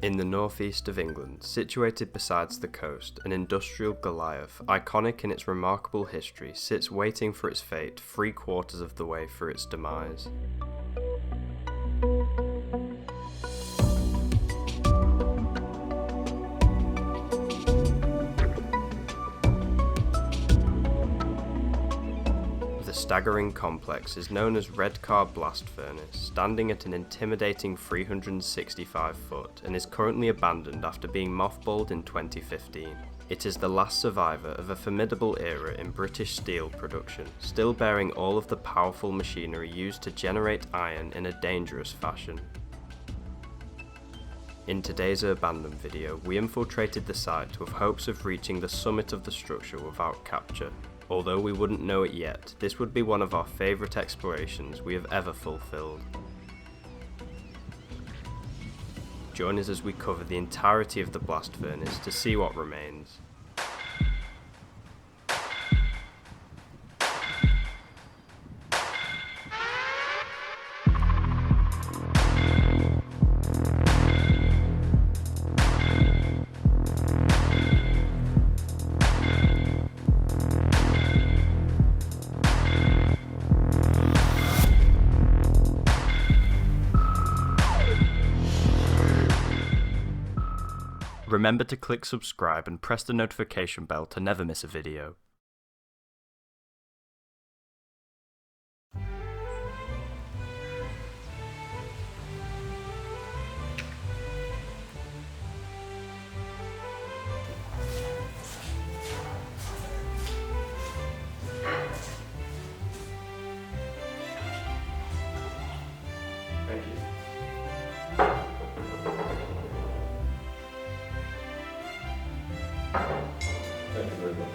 In the northeast of England, situated besides the coast, an industrial Goliath, iconic in its remarkable history, sits waiting for its fate 3/4 of the way through its demise. The staggering complex is known as Redcar Blast Furnace, standing at an intimidating 365 foot and is currently abandoned after being mothballed in 2015. It is the last survivor of a formidable era in British steel production, still bearing all of the powerful machinery used to generate iron in a dangerous fashion. In today's Urbandoned video, we infiltrated the site with hopes of reaching the summit of the structure without capture. Although we wouldn't know it yet, this would be one of our favourite explorations we have ever fulfilled. Join us as we cover the entirety of the blast furnace to see what remains. Remember to click subscribe and press the notification bell to never miss a video. Thank you. Thank you very much.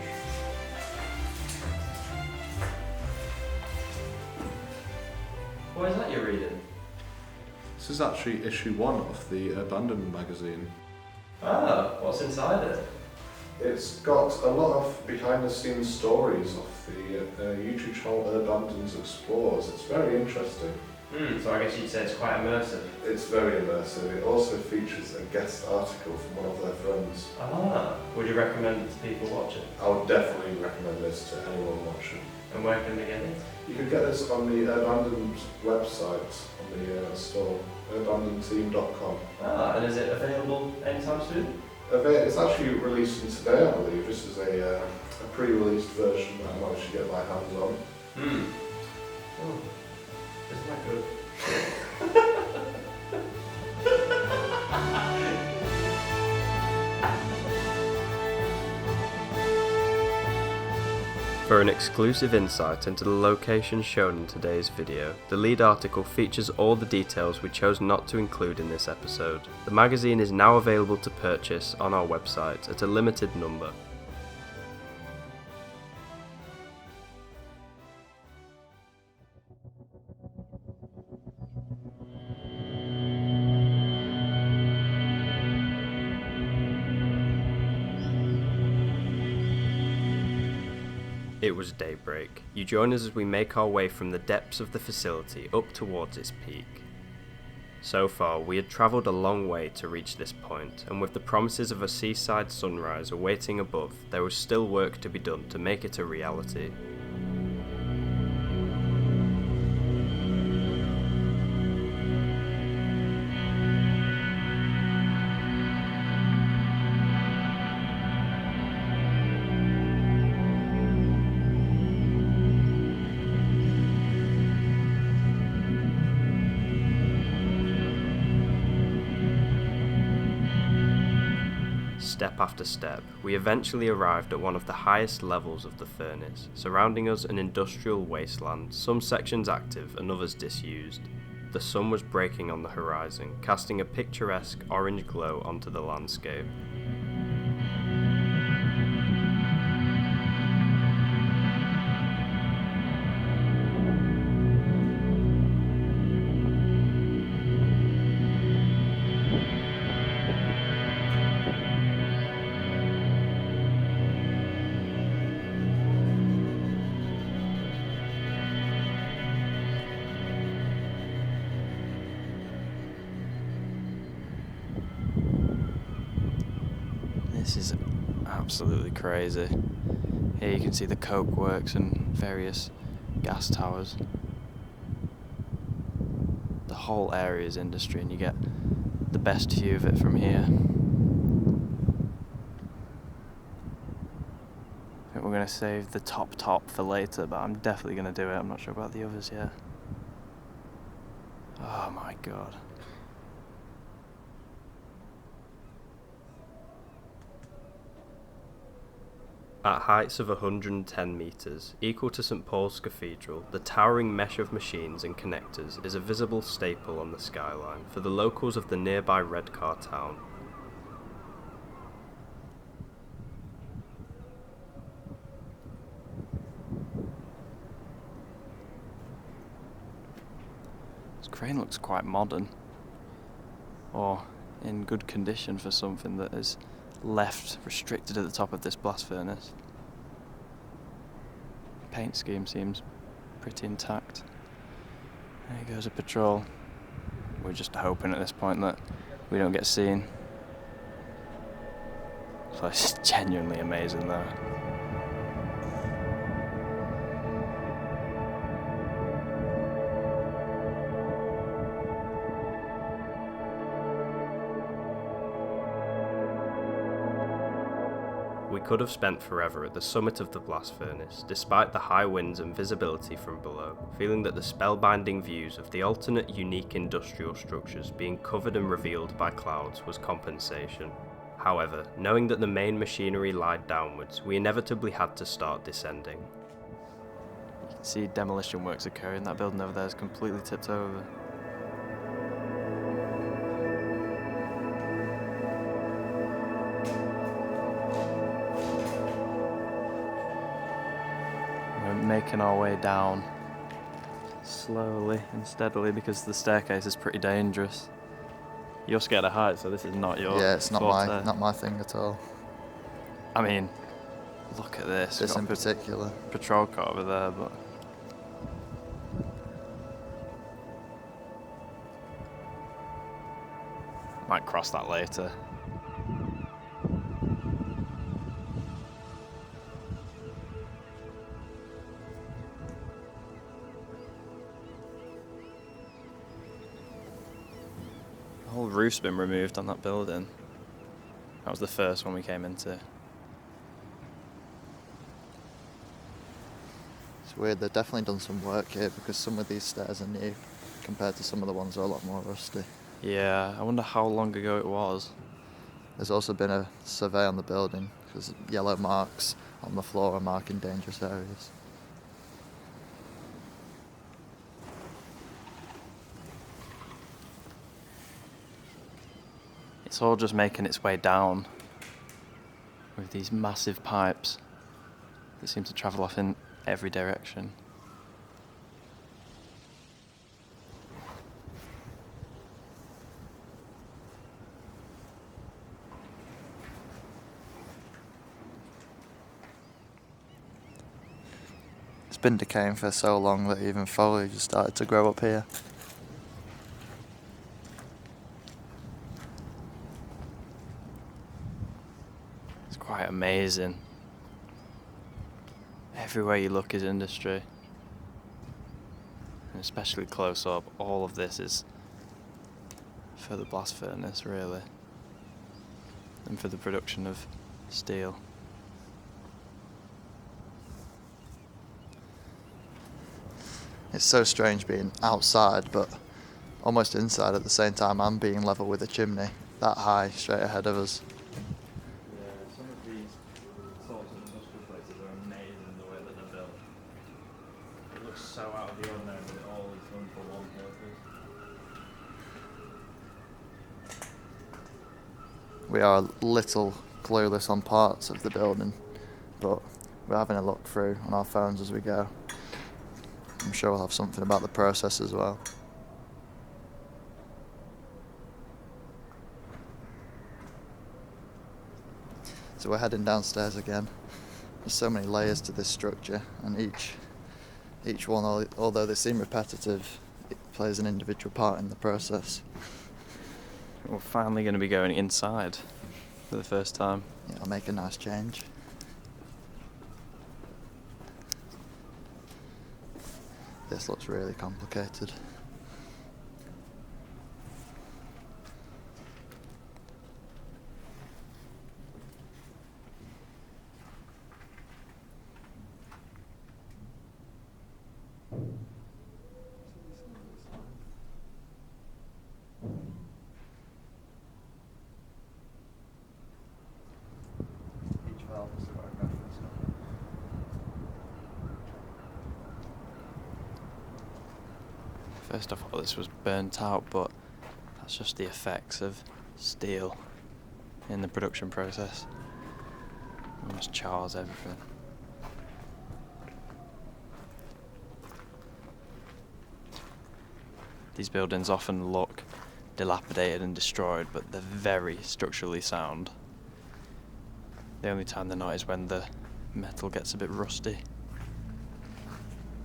What is that you're reading? This is actually issue 1 of the Urbandoned magazine. Ah, what's inside it? It's got a lot of behind the scenes stories of the YouTube channel Urbandoned Explores. It's very interesting. So I guess you'd say it's quite immersive. It's very immersive. It also features a guest article from one of their friends. Ah, would you recommend it to people watching? I would definitely recommend this to anyone watching. And where can they get it? You can get this on the Urbandoned website, on the store, urbandonedteam.com. Ah, and is it available anytime soon? It's actually releasing today, I believe. This is a pre-released version that I managed to get my hands on. Oh, isn't that good? For an exclusive insight into the location shown in today's video, the lead article features all the details we chose not to include in this episode. The magazine is now available to purchase on our website at a limited number. It was daybreak. You join us as we make our way from the depths of the facility up towards its peak. So far, we had travelled a long way to reach this point, and with the promises of a seaside sunrise awaiting above, there was still work to be done to make it a reality. Step after step, we eventually arrived at one of the highest levels of the furnace, surrounding us an industrial wasteland, some sections active and others disused. The sun was breaking on the horizon, casting a picturesque orange glow onto the landscape. is absolutely crazy. Here you can see the coke works and various gas towers. The whole area is industry, and you get the best view of it from here. I think we're going to save the top for later, but I'm definitely going to do it. I'm not sure about the others yet. Oh my god. At heights of 110 metres, equal to St Paul's Cathedral, the towering mesh of machines and connectors is a visible staple on the skyline for the locals of the nearby Redcar town. This crane looks quite modern, or in good condition for something that is left restricted at the top of this blast furnace. Paint scheme seems pretty intact. There goes a patrol. We're just hoping at this point that we don't get seen. So it's genuinely amazing though. We could have spent forever at the summit of the blast furnace, despite the high winds and visibility from below, feeling that the spellbinding views of the alternate unique industrial structures being covered and revealed by clouds was compensation. However, knowing that the main machinery lied downwards, we inevitably had to start descending. You can see demolition works occurring. That building over there is completely tipped over. Making our way down slowly and steadily because the staircase is pretty dangerous. You're scared of heights, so this is not your it's not forte. my thing at all. I mean, look at this. This in particular. Patrol car over there, but might cross that later. The whole roof's been removed on that building. That was the first one we came into. It's weird, they've definitely done some work here because some of these stairs are new compared to some of the ones that are a lot more rusty. Yeah, I wonder how long ago it was. There's also been a survey on the building because yellow marks on the floor are marking dangerous areas. It's all just making its way down with these massive pipes that seem to travel off in every direction. It's been decaying for so long that even foliage has started to grow up here. Quite amazing. Everywhere you look is industry. And especially close up, all of this is for the blast furnace, really. And for the production of steel. It's so strange being outside, but almost inside at the same time and being level with a chimney, that high, straight ahead of us. So out of the ordinary, but it all is done for one purpose. We are a little clueless on parts of the building, but we're having a look through on our phones as we go. I'm sure we'll have something about the process as well. So we're heading downstairs again. There's so many layers to this structure, and each one, although they seem repetitive, it plays an individual part in the process. We're finally going to be going inside. for the first time. Yeah, it'll make a nice change. This looks really complicated. Each valve has the right reference number. First I thought this was burnt out, but that's just the effects of steel in the production process. Almost chars everything. These buildings often look dilapidated and destroyed, but they're very structurally sound. The only time they're not is when the metal gets a bit rusty.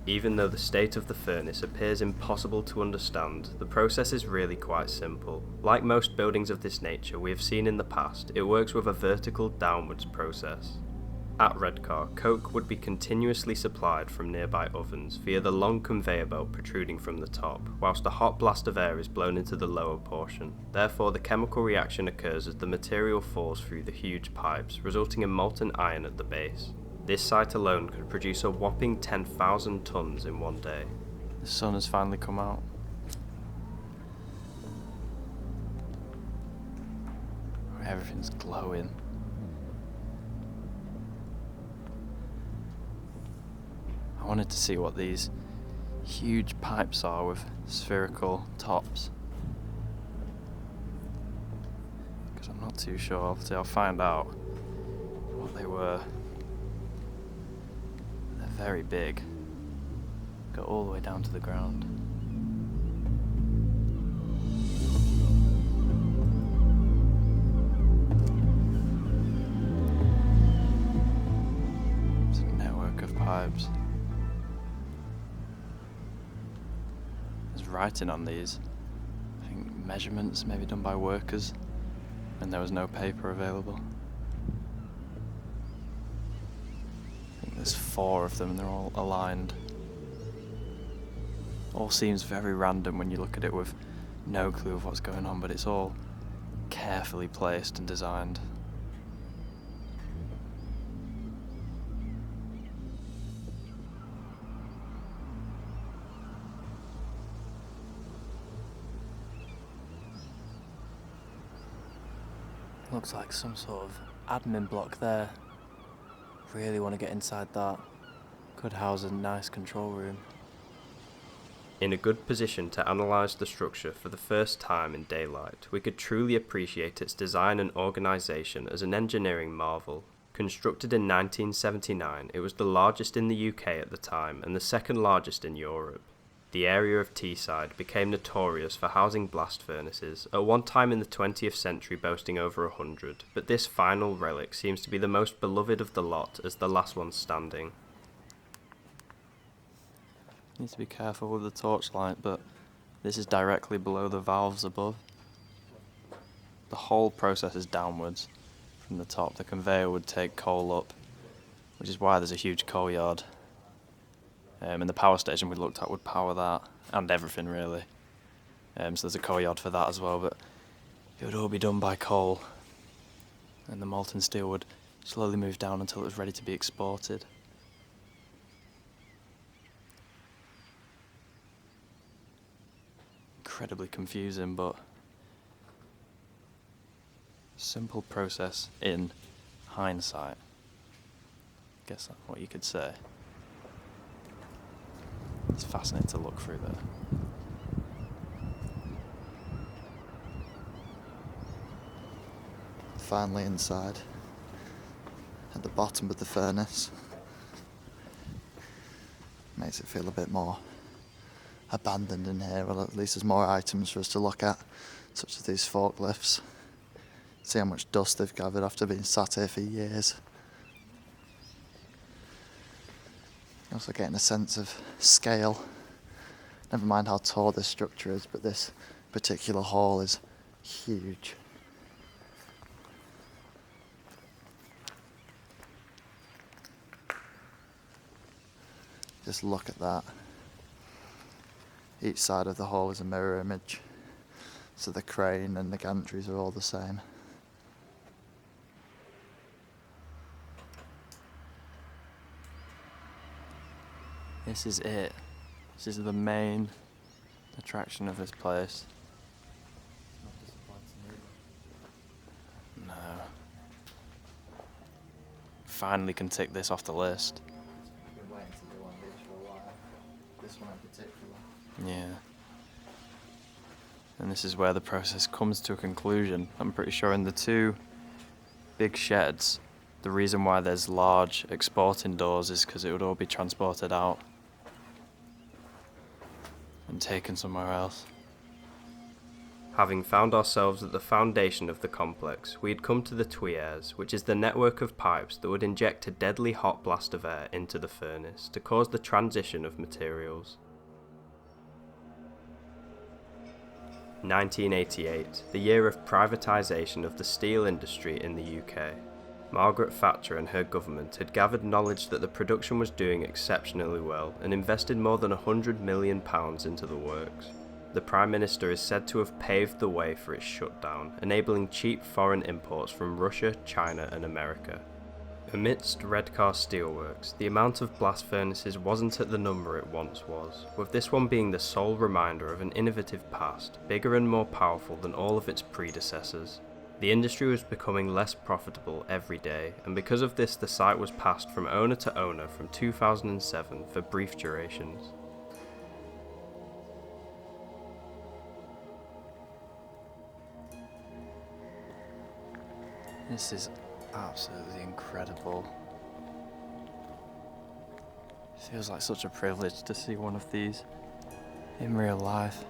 Even though the state of the furnace appears impossible to understand, the process is really quite simple. Like most buildings of this nature we have seen in the past, it works with a vertical downwards process. At Redcar, coke would be continuously supplied from nearby ovens via the long conveyor belt protruding from the top, whilst a hot blast of air is blown into the lower portion. Therefore, the chemical reaction occurs as the material falls through the huge pipes, resulting in molten iron at the base. This site alone could produce a whopping 10,000 tonnes in one day. The sun has finally come out. Everything's glowing. I wanted to see what these huge pipes are with spherical tops, because I'm not too sure. Obviously I'll find out what they were. They're very big. Go all the way down to the ground. It's a network of pipes. There's writing on these. I think measurements maybe done by workers, and there was no paper available. I think there's 4 of them and they're all aligned. All seems very random when you look at it with no clue of what's going on, but it's all carefully placed and designed. Looks like some sort of admin block there. Really want to get inside that. Could house a nice control room. In a good position to analyse the structure for the first time in daylight, we could truly appreciate its design and organisation as an engineering marvel. Constructed in 1979, it was the largest in the UK at the time and the second largest in Europe. The area of Teesside became notorious for housing blast furnaces, at one time in the 20th century boasting over 100, but this final relic seems to be the most beloved of the lot as the last one standing. Need to be careful with the torchlight, but this is directly below the valves above. The whole process is downwards from the top. The conveyor would take coal up, which is why there's a huge coal yard. And the power station we looked at would power that, and everything really. So there's a coal yard for that as well, but it would all be done by coal. And the molten steel would slowly move down until it was ready to be exported. Incredibly confusing, but simple process in hindsight. Guess that's what you could say. It's fascinating to look through there. Finally inside, at the bottom of the furnace. Makes it feel a bit more abandoned in here. Well, at least there's more items for us to look at, such as these forklifts. See how much dust they've gathered after being sat here for years. Also getting a sense of scale. Never mind how tall this structure is, but this particular hall is huge. Just look at that. Each side of the hole is a mirror image, so the crane and the gantries are all the same. This is it. This is the main attraction of this place. No. Finally can tick this off the list. I've been waiting to do one of these for a while. This one in particular. Yeah. And this is where the process comes to a conclusion. I'm pretty sure in the two big sheds, the reason why there's large exporting doors is because it would all be transported out and taken somewhere else. Having found ourselves at the foundation of the complex, we had come to the twyeres, which is the network of pipes that would inject a deadly hot blast of air into the furnace to cause the transition of materials. 1988, the year of privatisation of the steel industry in the UK. Margaret Thatcher and her government had gathered knowledge that the production was doing exceptionally well and invested more than £100 million into the works. The Prime Minister is said to have paved the way for its shutdown, enabling cheap foreign imports from Russia, China and America. Amidst Redcar steelworks, the amount of blast furnaces wasn't at the number it once was, with this one being the sole reminder of an innovative past, bigger and more powerful than all of its predecessors. The industry was becoming less profitable every day, and because of this the site was passed from owner to owner from 2007 for brief durations. This is absolutely incredible. Feels like such a privilege to see one of these in real life.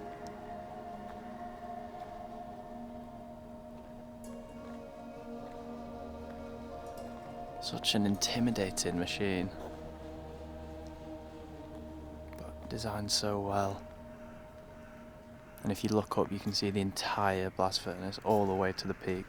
Such an intimidating machine, but designed so well. And if you look up, you can see the entire blast furnace all the way to the peak.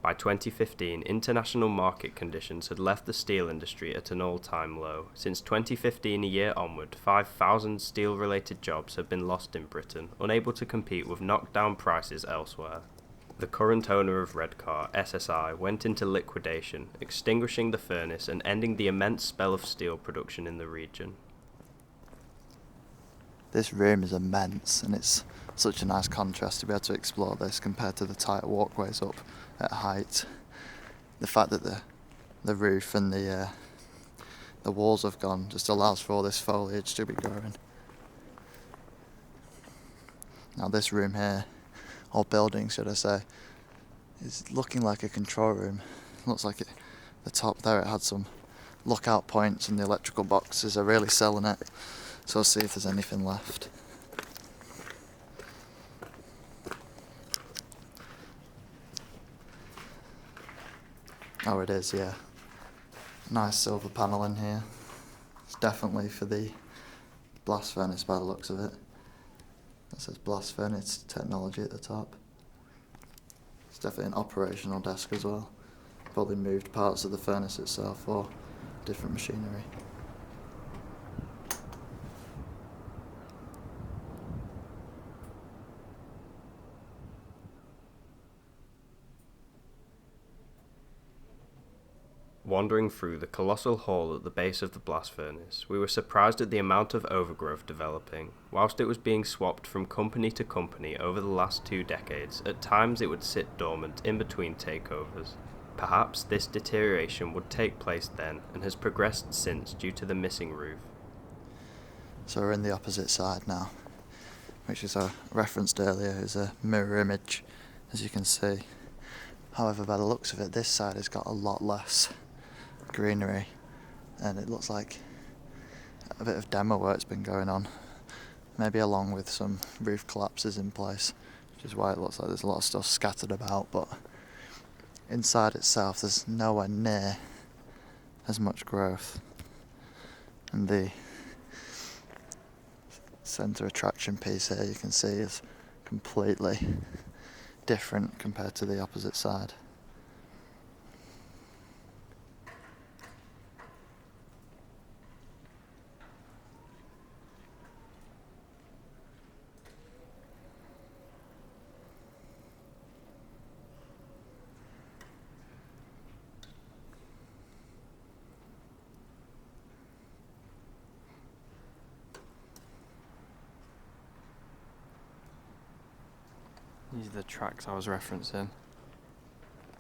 By 2015, international market conditions had left the steel industry at an all-time low. Since 2015 a year onward, 5,000 steel-related jobs have been lost in Britain, unable to compete with knockdown prices elsewhere. The current owner of Redcar, SSI, went into liquidation, extinguishing the furnace and ending the immense spell of steel production in the region. This room is immense, and it's such a nice contrast to be able to explore this compared to the tight walkways up at height. The fact that the roof and the walls have gone just allows for all this foliage to be growing. Now this room here, or building should I say, is looking like a control room. Looks like the top there it had some lookout points, and the electrical boxes are really selling it. So I'll see if there's anything left. Oh, it is, yeah. Nice silver panel in here. It's definitely for the blast furnace by the looks of it. It says blast furnace technology at the top. It's definitely an operational desk as well. Probably moved parts of the furnace itself or different machinery. Wandering through the colossal hall at the base of the blast furnace, we were surprised at the amount of overgrowth developing. Whilst it was being swapped from company to company over the last 2 decades, at times it would sit dormant in between takeovers. Perhaps this deterioration would take place then, and has progressed since due to the missing roof. So we're in the opposite side now, which is I referenced earlier is a mirror image, as you can see. However, by the looks of it, this side has got a lot less greenery, and it looks like a bit of demo work's been going on, maybe along with some roof collapses in place, which is why it looks like there's a lot of stuff scattered about. But inside itself there's nowhere near as much growth, and the Centre attraction piece here you can see is completely different compared to the opposite side. These are the tracks I was referencing.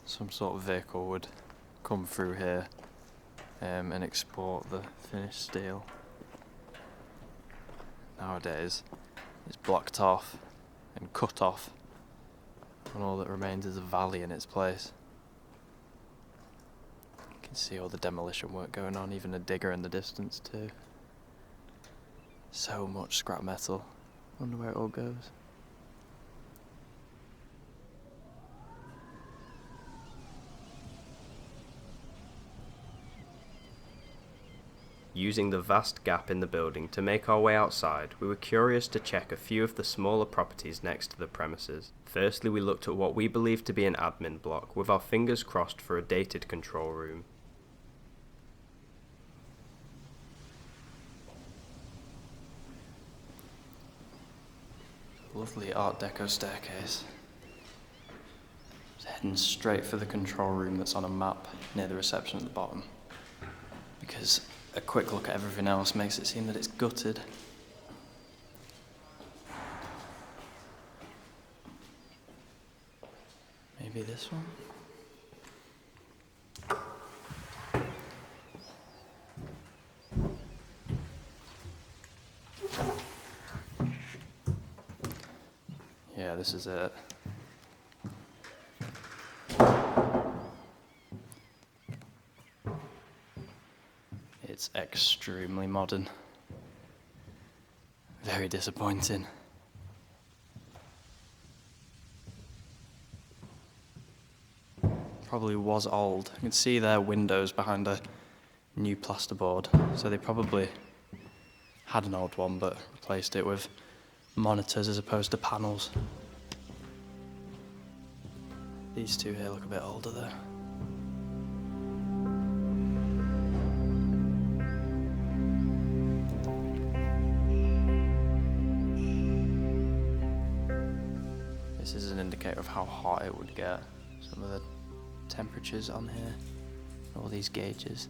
Some sort of vehicle would come through here and export the finished steel. Nowadays, it's blocked off and cut off, and all that remains is a valley in its place. You can see all the demolition work going on, even a digger in the distance too. So much scrap metal. Wonder where it all goes. Using the vast gap in the building to make our way outside, we were curious to check a few of the smaller properties next to the premises. Firstly, we looked at what we believed to be an admin block, with our fingers crossed for a dated control room. Lovely Art Deco staircase. Just heading straight for the control room that's on a map near the reception at the bottom, because a quick look at everything else makes it seem that it's gutted. Maybe this one? Yeah, this is it. It's extremely modern. Very disappointing. Probably was old. You can see their windows behind a new plasterboard, so they probably had an old one but replaced it with monitors as opposed to panels. These two here look a bit older though. This is an indicator of how hot it would get. Some of the temperatures on here, all these gauges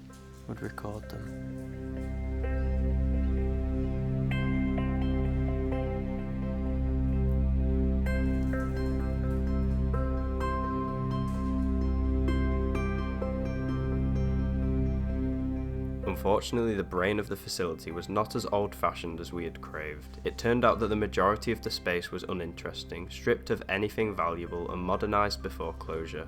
would record them. Unfortunately, the brain of the facility was not as old-fashioned as we had craved. It turned out that the majority of the space was uninteresting, stripped of anything valuable and modernised before closure.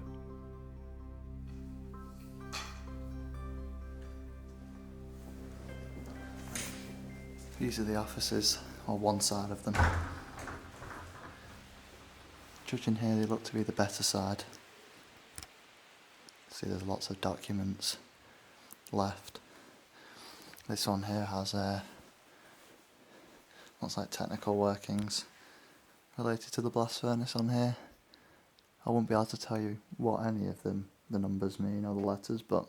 These are the offices, or one side of them. Judging here, they look to be the better side. See, there's lots of documents left. This one here has looks like technical workings related to the blast furnace on here. I won't be able to tell you what any of them, the numbers mean or the letters, but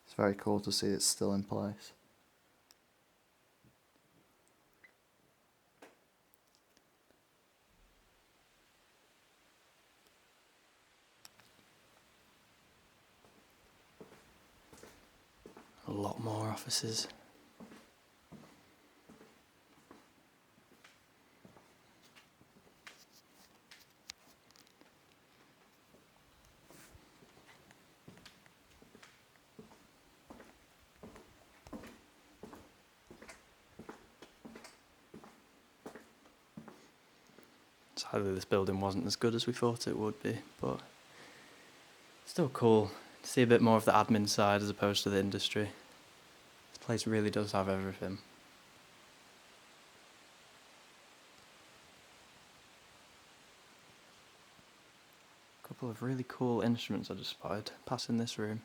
it's very cool to see it's still in place. A lot more offices. Sadly, this building wasn't as good as we thought it would be, but still cool to see a bit more of the admin side as opposed to the industry. This place really does have everything. A couple of really cool instruments I just spotted passing this room.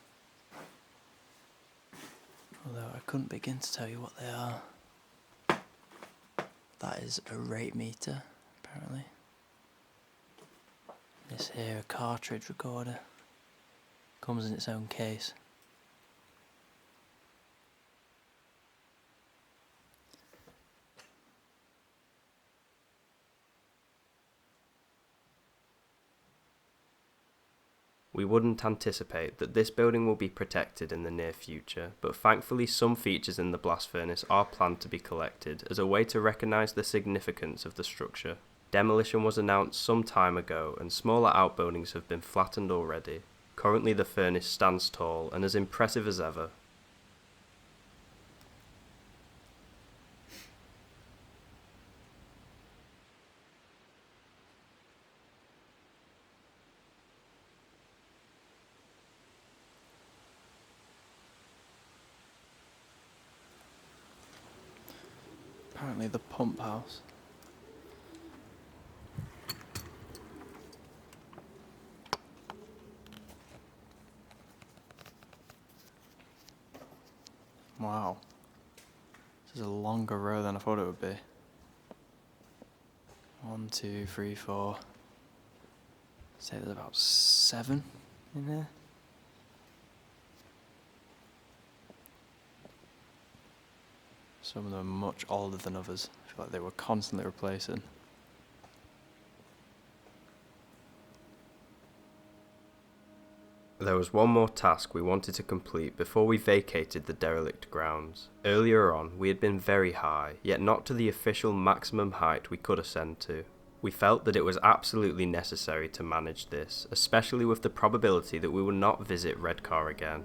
Although I couldn't begin to tell you what they are. That is a rate meter, apparently. This here, a cartridge recorder. Comes in its own case. We wouldn't anticipate that this building will be protected in the near future, but thankfully some features in the blast furnace are planned to be collected as a way to recognise the significance of the structure. Demolition was announced some time ago and smaller outbuildings have been flattened already. Currently the furnace stands tall and as impressive as ever. Apparently the pump house. Wow. This is a longer row than I thought it would be. 1, 2, 3, 4. Say there's about 7 in there. Some of them are much older than others. I feel like they were constantly replacing. There was one more task we wanted to complete before we vacated the derelict grounds. Earlier on, we had been very high, yet not to the official maximum height we could ascend to. We felt that it was absolutely necessary to manage this, especially with the probability that we would not visit Redcar again.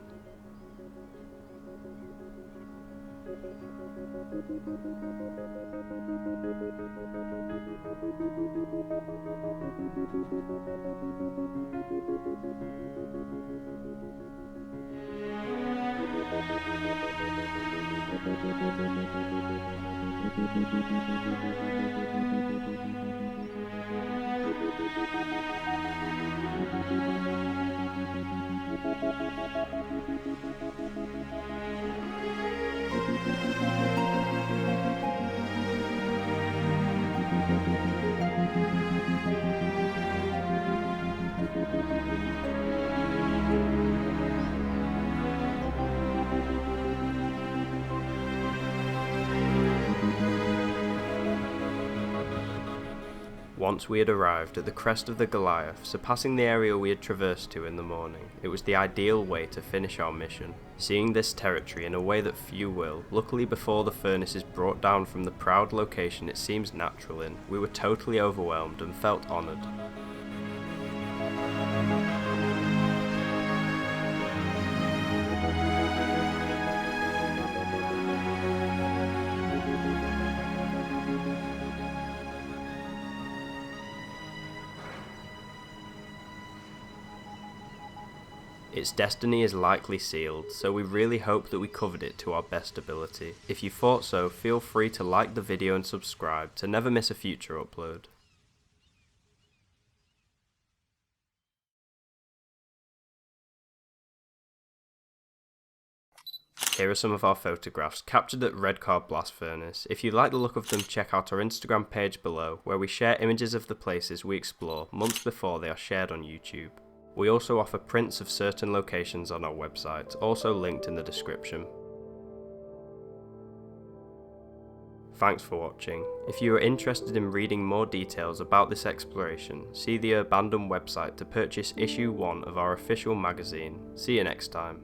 Once we had arrived at the crest of the Goliath, surpassing the area we had traversed to in the morning, it was the ideal way to finish our mission. Seeing this territory in a way that few will, luckily before the furnace is brought down from the proud location it seems natural in, we were totally overwhelmed and felt honoured. Its destiny is likely sealed, so we really hope that we covered it to our best ability. If you thought so, feel free to like the video and subscribe to never miss a future upload. Here are some of our photographs captured at Redcar Blast Furnace. If you like the look of them, check out our Instagram page below, where we share images of the places we explore months before they are shared on YouTube. We also offer prints of certain locations on our website, also linked in the description. Thanks for watching. If you are interested in reading more details about this exploration, see the Urbandoned website to purchase issue 1 of our official magazine. See you next time.